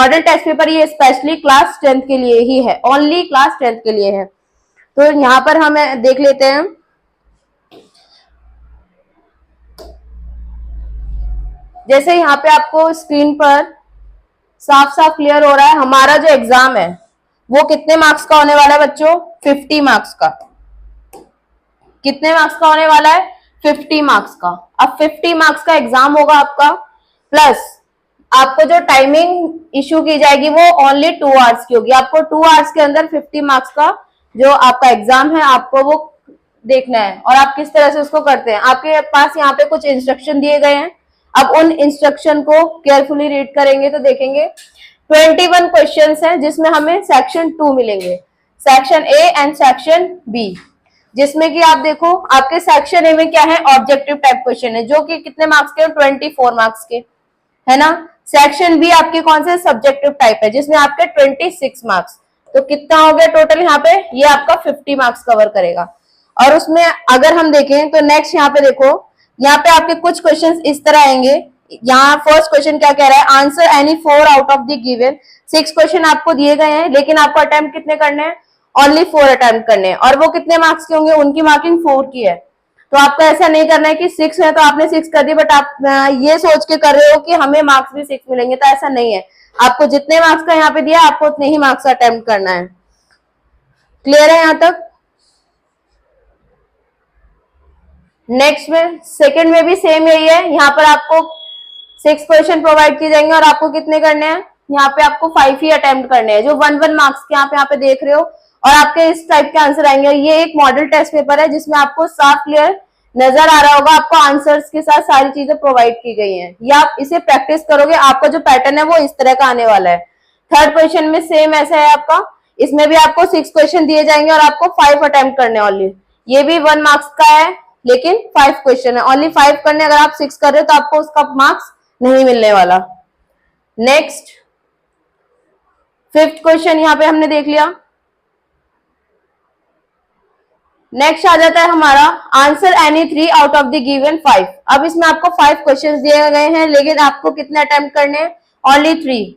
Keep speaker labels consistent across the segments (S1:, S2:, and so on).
S1: Model test paper ये specially class 10th के लिए ही है, ओनली क्लास 10th के लिए है। तो यहाँ पर हम देख लेते हैं। जैसे यहाँ पे आपको स्क्रीन पर साफ साफ क्लियर हो रहा है, हमारा जो एग्जाम है वो कितने मार्क्स का होने वाला है बच्चों? 50 मार्क्स का। कितने मार्क्स का होने वाला है? 50 मार्क्स का। अब 50 मार्क्स का एग्जाम होगा आपका, प्लस आपको जो टाइमिंग इशू की जाएगी वो ओनली 2 आवर्स की होगी। आपको 2 आवर्स के अंदर 50 मार्क्स का जो आपका एग्जाम है आपको वो देखना है, और आप किस तरह से उसको करते हैं। आपके पास यहाँ पे कुछ इंस्ट्रक्शन दिए गए हैं, अब उन इंस्ट्रक्शन को केयरफुली रीड करेंगे तो देखेंगे 21 क्वेश्चंस हैं, जिसमें हमें सेक्शन 2 मिलेंगे, section A and section B. जिसमें कि आप देखो आपके सेक्शन ए में क्या है, ऑब्जेक्टिव टाइप क्वेश्चन है जो कि कितने मार्क्स के? 24 मार्क्स के, है ना। सेक्शन बी आपके कौन से? सब्जेक्टिव टाइप है, जिसमें आपके 26 मार्क्स। तो कितना हो गया टोटल यहाँ पे? ये आपका 50 मार्क्स कवर करेगा। और उसमें अगर हम देखें तो नेक्स्ट यहाँ पे देखो, यहाँ पे आपके कुछ क्वेश्चन इस तरह आएंगे। यहाँ फर्स्ट क्वेश्चन क्या कह रहा है? Answer any 4 out of the given 6 question आपको दिए गए हैं, लेकिन आपको अटेम्प्ट कितने करने हैं? ओनली 4 अटेम्प्ट करने हैं। और वो कितने मार्क्स के होंगे? उनकी मार्किंग 4 की है। तो आपको ऐसा नहीं करना है कि 6 है तो आपने 6 कर दी, बट आप ये सोच के कर रहे हो कि हमें मार्क्स भी 6 मिलेंगे, तो ऐसा नहीं है। आपको जितने मार्क्स का यहाँ पे दिया आपको उतने ही मार्क्स अटेम्प्ट करना है। क्लियर है यहाँ तक? नेक्स्ट में सेकंड में भी सेम यही है, यहाँ पर आपको 6 क्वेश्चन प्रोवाइड किए जाएंगे और आपको कितने करने हैं? यहाँ पे आपको 5 ही अटेम्प्ट करने हैं, जो 1 मार्क्स के यहाँ पे देख रहे हो, और आपके इस टाइप के आंसर आएंगे। ये एक मॉडल टेस्ट पेपर है जिसमें आपको साफ क्लियर नजर आ रहा होगा, आपको आंसर्स के साथ सारी चीजें प्रोवाइड की गई हैं। या आप इसे प्रैक्टिस करोगे, आपका जो पैटर्न है वो इस तरह का आने वाला है। थर्ड क्वेश्चन में सेम ऐसा है आपका, इसमें भी आपको 6 क्वेश्चन दिए जाएंगे और आपको 5 अटेम्प्ट करने ओनली। ये भी 1 मार्क्स का है, लेकिन 5 क्वेश्चन है, ओनली 5 करने। अगर आप 6 कर रहे हो तो आपको उसका मार्क्स नहीं मिलने वाला। नेक्स्ट फिफ्थ क्वेश्चन यहाँ पे हमने देख लिया। नेक्स्ट आ जाता है हमारा answer any 3 out of the given 5। अब इसमें आपको 5 क्वेश्चंस दिए गए हैं, लेकिन आपको कितने अटेम्प्ट करने हैं? ओनली 3।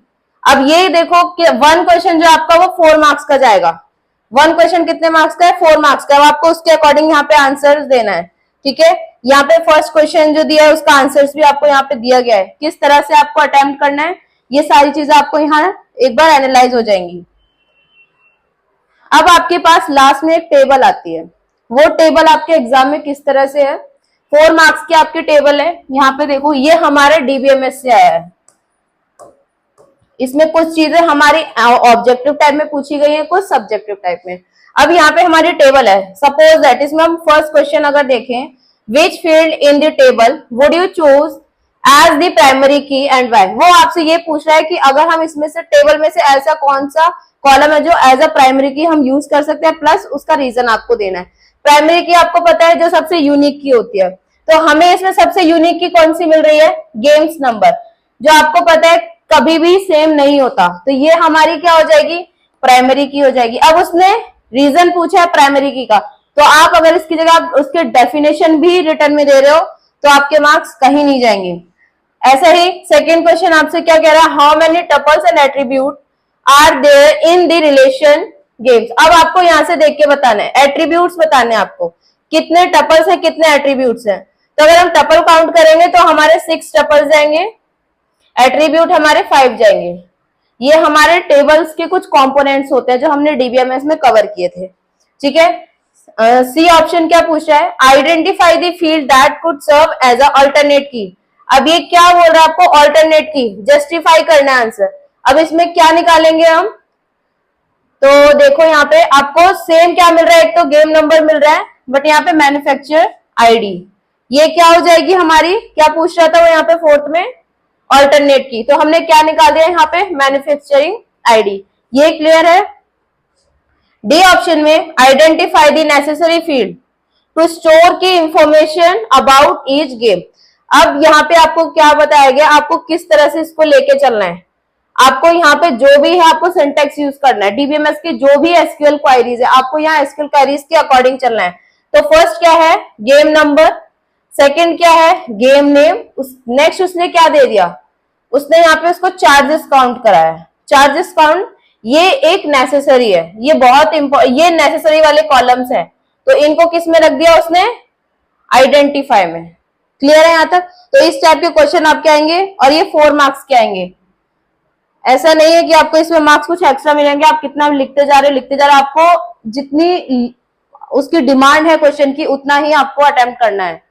S1: अब ये देखो कि 1 क्वेश्चन जो आपका वो 4 मार्क्स का जाएगा। 1 क्वेश्चन कितने मार्क्स का है? 4 मार्क्स का। अब आपको उसके अकॉर्डिंग यहाँ पे आंसर देना है, ठीक है। यहाँ पे फर्स्ट क्वेश्चन जो दिया है उसका आंसर्स भी आपको यहाँ पे दिया गया है, किस तरह से आपको अटेम्प्ट करना है, ये सारी चीजें आपको यहाँ एक बार एनालाइज हो जाएंगी। अब आपके पास लास्ट में एक टेबल आती है, वो टेबल आपके एग्जाम में किस तरह से है? 4 मार्क्स की आपकी टेबल है। यहाँ पे देखो ये हमारे डीबीएमएस से आया है, इसमें कुछ चीजें हमारी ऑब्जेक्टिव टाइप में पूछी गई हैं, कुछ सब्जेक्टिव टाइप में। अब यहाँ पे हमारी टेबल है, सपोज दैट इसमें हम फर्स्ट क्वेश्चन अगर देखें, which field in the table would you choose as the primary key and why. वो आपसे ये पूछ रहा है कि अगर हम इसमें से टेबल में से ऐसा कौन सा कॉलम है जो एज अ प्राइमरी की हम यूज कर सकते हैं, प्लस उसका रीजन आपको देना है। प्राइमरी की आपको पता है जो सबसे यूनिक की होती है, तो हमें इसमें सबसे यूनिक की कौन सी मिल रही है? गेम्स नंबर, जो आपको पता है कभी भी सेम नहीं होता, तो ये हमारी क्या हो जाएगी? प्राइमरी की हो जाएगी। अब उसने रीजन पूछा है प्राइमरी की का, तो आप अगर इसकी जगह आप उसके डेफिनेशन भी रिटर्न में दे रहे हो तो आपके मार्क्स कहीं नहीं जाएंगे। ऐसा ही सेकेंड क्वेश्चन आपसे क्या कह रहा है? How many tuples and attribute are there in the relation games. अब आपको यहां से देख के बताना है, एट्रीब्यूट्स बताने हैं आपको, कितने टपल्स है कितने एट्रीब्यूट्स है। तो अगर हम टपल काउंट करेंगे तो हमारे 6 टपल्स जाएंगे, एट्रीब्यूट हमारे 5 जाएंगे। ये हमारे टेबल्स के कुछ कंपोनेंट्स होते हैं जो हमने डीबीएमएस में कवर किए थे, ठीक है। सी ऑप्शन क्या पूछ रहा है? Identify the field that could serve as a alternate key. अब ये क्या बोल रहा है आपको? अल्टरनेट की, जस्टिफाई करना है आंसर। अब इसमें क्या निकालेंगे हम? तो देखो यहाँ पे आपको सेम क्या मिल रहा है, एक तो गेम नंबर मिल रहा है, बट यहाँ पे मैन्युफैक्चरर आईडी, ये क्या हो जाएगी हमारी? क्या पूछ रहा था वो यहाँ पे फोर्थ में? अल्टरनेट की। तो हमने क्या निकाल दिया यहाँ पे? Manufacturing ID. ये क्लियर है? डी ऑप्शन में identify the necessary field to store key information about each game. अब यहाँ पे आपको क्या बताया गया, आपको किस तरह से इसको लेके चलना है। आपको यहाँ पे जो भी है आपको सिंटेक्स यूज करना है, डीबीएमएस की जो भी एसक्यूएल क्वेरीज है आपको यहाँ एसक्यूएल क्वेरीज के अकॉर्डिंग चलना है। तो फर्स्ट क्या है? गेम नंबर, सेकंड क्या है? Game name. नेक्स्ट उसने क्या दे दिया? उसने यहाँ पे उसको चार्जेस काउंट कराया है, चार्जेस फाउंड, ये एक नेसेसरी है, ये बहुत ये नेसेसरी वाले कॉलम्स है, तो इनको किस में रख दिया उसने, आइडेंटिफाई में। क्लियर है यहां तक? तो इस टाइप के क्वेश्चन आपके आएंगे और ये 4 मार्क्स के आएंगे। ऐसा नहीं है कि आपको इसमें मार्क्स कुछ एक्स्ट्रा मिलेंगे, आप कितना लिखते जा रहे, आपको जितनी उसकी डिमांड है क्वेश्चन की उतना ही आपको अटेम्प्ट करना है।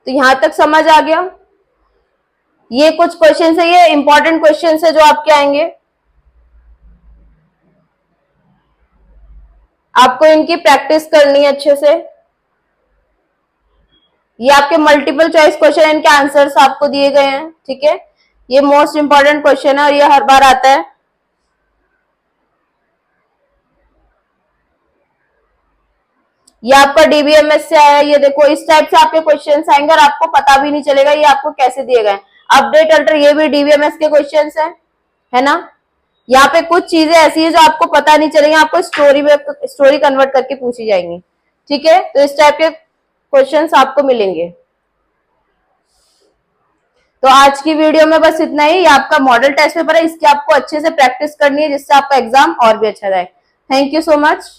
S1: तो यहां तक समझ आ गया? ये कुछ क्वेश्चन है, ये इंपॉर्टेंट क्वेश्चन है जो आपके आएंगे, आपको इनकी प्रैक्टिस करनी है अच्छे से। ये आपके मल्टीपल चॉइस क्वेश्चन, इनके आंसर्स आपको दिए गए हैं, ठीक है। ये मोस्ट इंपॉर्टेंट क्वेश्चन है और ये हर बार आता है। ये आपका डीबीएमएस से आया, ये देखो इस टाइप से आपके क्वेश्चंस आएंगे और आपको पता भी नहीं चलेगा ये आपको कैसे दिए गए। अपडेट अल्टर, ये भी डीबीएमएस के क्वेश्चंस है ना। यहाँ पे कुछ चीजें ऐसी है जो आपको पता नहीं चलेंगी, आपको स्टोरी कन्वर्ट करके पूछी जाएंगी, ठीक है। तो इस टाइप के क्वेश्चंस आपको मिलेंगे। तो आज की वीडियो में बस इतना ही। ये आपका मॉडल टेस्ट पेपर है, इसकी आपको अच्छे से प्रैक्टिस करनी है जिससे आपका एग्जाम और भी अच्छा जाए। Thank you so much.